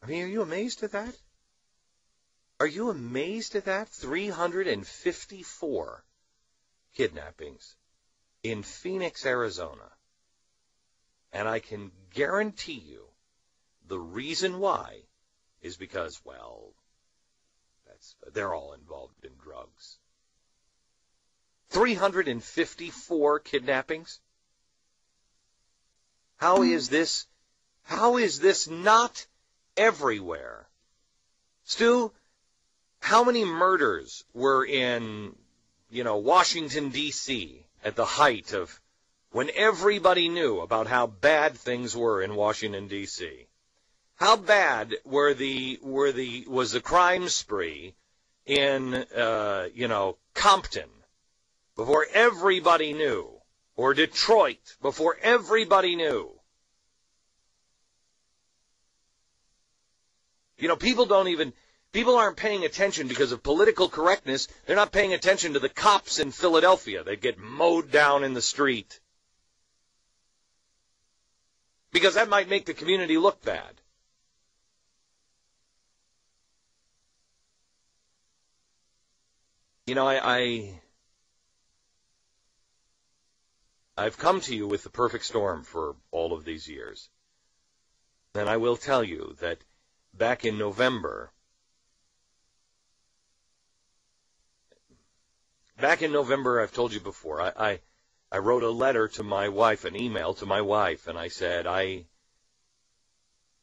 I mean, are you amazed at that? Are you amazed at that? 354 kidnappings in Phoenix, Arizona. And I can guarantee you the reason why is because, well, they're all involved in drugs. 354 kidnappings? How is this not everywhere? Stu, how many murders were in, Washington, D.C. at the height of when everybody knew about how bad things were in Washington, D.C.? How bad was the crime spree in, Compton before everybody knew, or Detroit before everybody knew? People aren't paying attention because of political correctness. They're not paying attention to the cops in Philadelphia. They get mowed down in the street. Because that might make the community look bad. I've come to you with the perfect storm for all of these years. And I will tell you that back in November, I've told you before, I wrote a letter to my wife, an email to my wife, and I said, I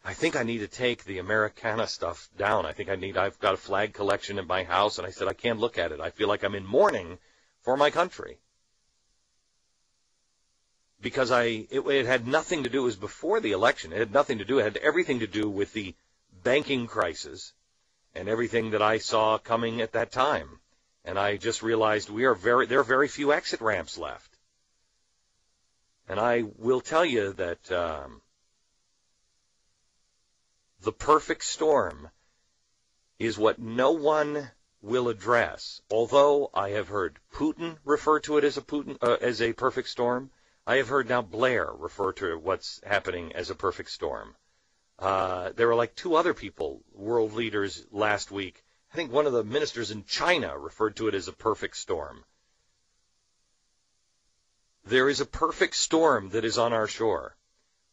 think I need to take the Americana stuff down. I've got a flag collection in my house, and I said, I can't look at it. I feel like I'm in mourning for my country. Because it had nothing to do, it was before the election. It had nothing to do, it had everything to do with the banking crisis and everything that I saw coming at that time. And I just realized there are very few exit ramps left. And I will tell you that the perfect storm is what no one will address. Although I have heard Putin refer to it as a perfect storm, I have heard now Blair refer to what's happening as a perfect storm. There were like two other people, world leaders, last week. I think one of the ministers in China referred to it as a perfect storm. There is a perfect storm that is on our shore.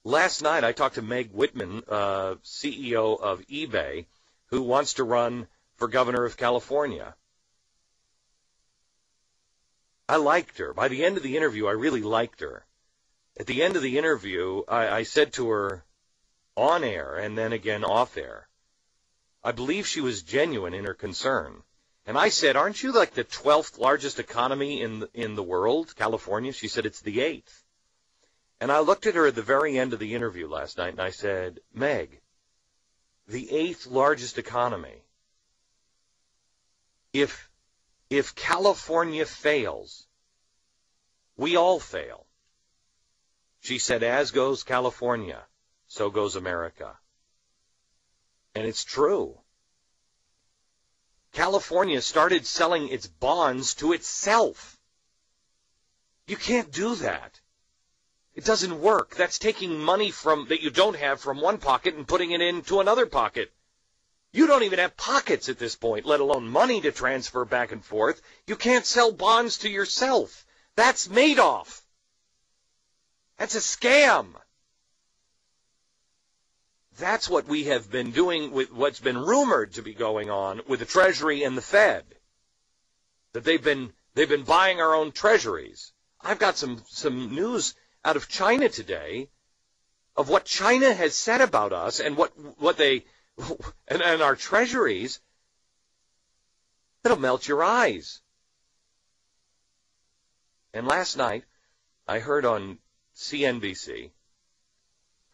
Last night I talked to Meg Whitman, CEO of eBay, who wants to run for governor of California. I liked her. By the end of the interview, I really liked her. At the end of the interview, I said to her on air and then again off air, I believe she was genuine in her concern. And I said, aren't you like the 12th largest economy in the world, California? She said, it's the 8th. And I looked at her at the very end of the interview last night and I said, Meg, the 8th largest economy. If California fails, we all fail. She said, as goes California, so goes America. And it's true. California started selling its bonds to itself. You can't do that. It doesn't work. That's taking money that you don't have from one pocket and putting it into another pocket. You don't even have pockets at this point, let alone money to transfer back and forth. You can't sell bonds to yourself. That's Madoff. That's a scam. That's what we have been doing with what's been rumored to be going on with the Treasury and the Fed. That they've been buying our own treasuries. I've got some news out of China today of what China has said about us and what they and our treasuries. It'll melt your eyes. And last night, I heard on CNBC,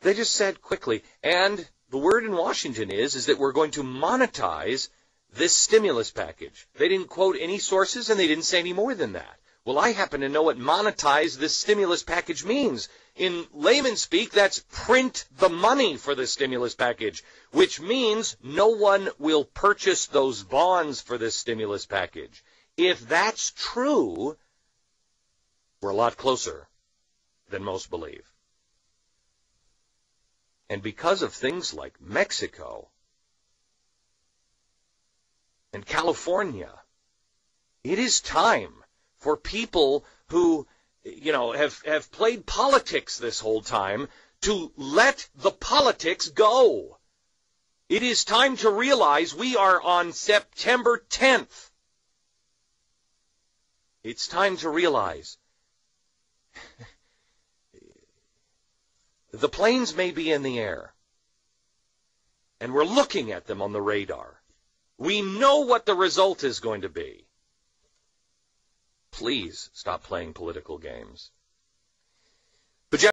they just said quickly, and the word in Washington is that we're going to monetize this stimulus package. They didn't quote any sources, and they didn't say any more than that. Well, I happen to know what monetize this stimulus package means. In layman's speak, that's print the money for the stimulus package, which means no one will purchase those bonds for this stimulus package. If that's true, we're a lot closer than most believe. And because of things like Mexico, and California. It is time for people who, have played politics this whole time to let the politics go. It is time to realize we are on September 10th. It's time to realize the planes may be in the air, and we're looking at them on the radar. We know what the result is going to be. Please stop playing political games.